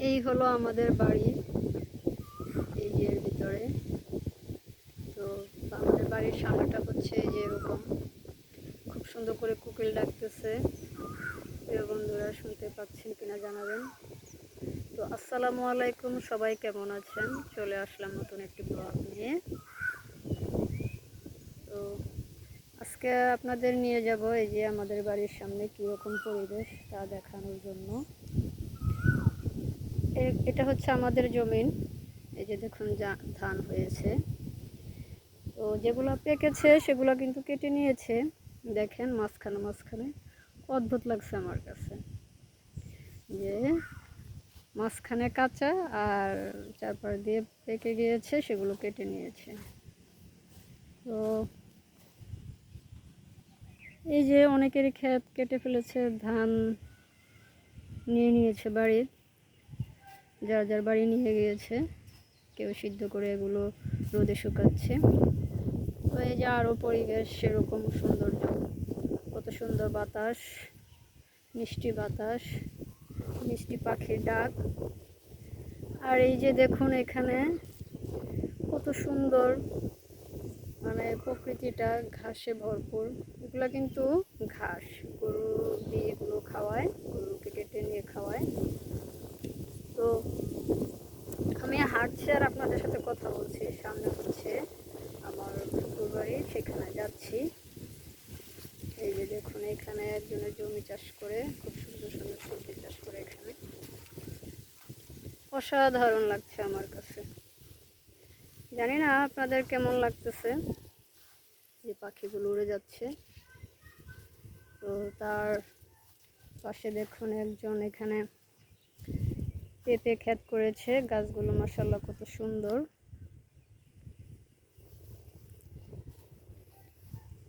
এই হলো আমাদের বাড়ি, এই যে এর ভিতরে। তো আমাদের বাড়ির সামনেটা হচ্ছে এই যে এরকম, খুব সুন্দর করে কোকিল ডাকতেছে। প্রিয় বন্ধুরা, শুনতে পাচ্ছেন কিনা জানাবেন। তো আসসালামু আলাইকুম, সবাই কেমন আছেন? চলে আসলাম নতুন একটি ব্লগ নিয়ে। তো আজকে আপনাদের নিয়ে যাব এই যে আমাদের বাড়ির সামনে কীরকম পরিবেশ তা দেখানোর জন্য। এটা হচ্ছে আমাদের জমিন। এই যে দেখুন ধান হয়েছে, তো যেগুলো পেকেছে সেগুলো কিন্তু কেটে নিয়েছে। দেখেন মাঝখানে মাঝখানে অদ্ভুত লাগছে আমার কাছে, যে মাঝখানে কাঁচা আর চারপাশ দিয়ে পেকে গিয়েছে, সেগুলো কেটে নিয়েছে। তো এই যে অনেকেরই ক্ষেত কেটে ফেলেছে, ধান নিয়ে নিয়েছে বাড়ির, যার যার বাড়ি নিয়ে গিয়েছে। কেউ সিদ্ধ করে এগুলো রোদে শুকাচ্ছে। তো এই যে আরও পরিবেশ সেরকম সৌন্দর্য, কত সুন্দর বাতাস, মিষ্টি বাতাস, মিষ্টি পাখির ডাক। আর এই যে দেখুন এখানে কত সুন্দর, মানে প্রকৃতিটা ঘাসে ভরপুর। এগুলো কিন্তু ঘাস, গরু দিয়ে এগুলো খাওয়ায়, গরুকে কেটে নিয়ে খাওয়ায়। তো আমি হাঁটছি আর আপনাদের সাথে কথা বলছি। সামনে হচ্ছে আমার শ্বশুর বাড়ি, সেখানে যাচ্ছি। এই যে দেখুন এখানে একজনের জমি চাষ করে, খুব সুন্দর সুন্দর সবজি চাষ করে এখানে। অসাধারণ লাগছে আমার কাছে। জানি না আপনাদের কেমন লাগতেছে। যে পাখিগুলো উড়ে যাচ্ছে, তো তার পাশে দেখুন একজন এখানে পেঁপে ক্ষেত করেছে। গাছগুলো মাশাআল্লাহ কত সুন্দর,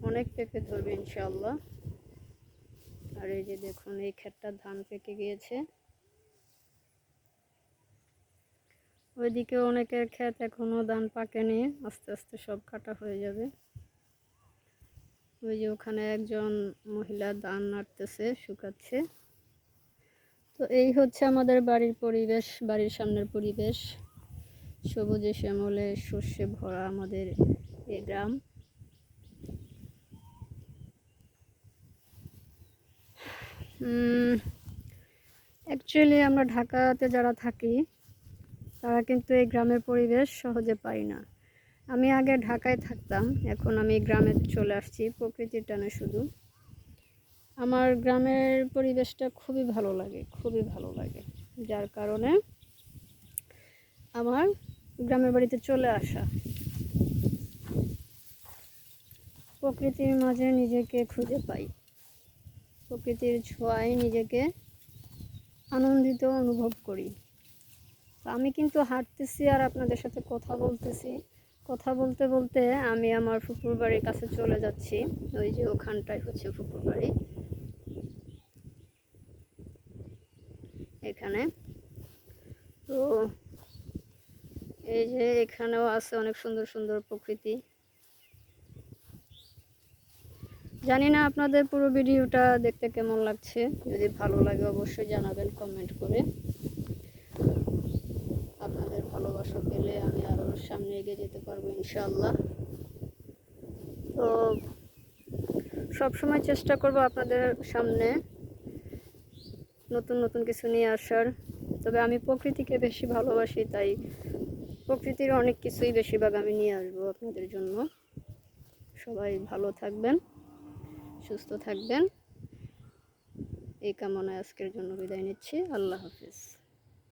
অনেক পেঁপে ধরবে ইনশাআল্লাহ। আর এই যে দেখুন এই ক্ষেতটা ধান পেকে গিয়েছে। ওইদিকে অনেকের ক্ষেত এখনো ধান পাকেনি, আস্তে আস্তে সব কাটা হয়ে যাবে। ওই যে ওখানে একজন মহিলা ধান নাড়তেছে, শুকাচ্ছে। তো এই হচ্ছে আমাদের বাড়ির পরিবেশ, বাড়ির সামনের পরিবেশ। সবুজে শ্যামলে শস্যে ভরা আমাদের এই গ্রাম। অ্যাকচুয়ালি আমরা ঢাকাতে যারা থাকি তারা কিন্তু এই গ্রামের পরিবেশ সহজে পাই না। আমি আগে ঢাকায় থাকতাম, এখন আমি গ্রামে চলে আসছি প্রকৃতির টানে শুধু। আমার গ্রামের পরিবেশটা খুবই ভালো লাগে, খুবই ভালো লাগে, যার কারণে আমার গ্রামের বাড়িতে চলে আসা। প্রকৃতির মাঝে নিজেকে খুঁজে পাই, প্রকৃতির ছোঁয়ায় নিজেকে আনন্দিত অনুভব করি। আমি কিন্তু হাঁটতেছি আর আপনাদের সাথে কথা বলতেছি। কথা বলতে বলতে আমি আমার ফুপুর বাড়ির কাছে চলে যাচ্ছি। ওই যে ওখানটায় হচ্ছে ফুপুর বাড়ি, এখানে। তো এই যে এখানেও আছে অনেক সুন্দর সুন্দর প্রকৃতি। জানি না আপনাদের পুরো ভিডিওটা দেখতে কেমন লাগছে। যদি ভালো লাগে অবশ্যই জানাবেন কমেন্ট করে। আপনাদের ভালোবাসা পেলে আমি আরও সামনে এগিয়ে যেতে পারবো ইনশাআল্লাহ। তো সবসময় চেষ্টা করব আপনাদের সামনে নতুন নতুন কিছু নিয়ে আসার। তবে আমি প্রকৃতিকে বেশি ভালোবাসি, তাই প্রকৃতির অনেক কিছুই বেশিরভাগ আমি নিয়ে আসবো আপনাদের জন্য। সবাই ভালো থাকবেন, সুস্থ থাকবেন, এই কামনায় আজকের জন্য বিদায় নিচ্ছি। আল্লাহ হাফিজ।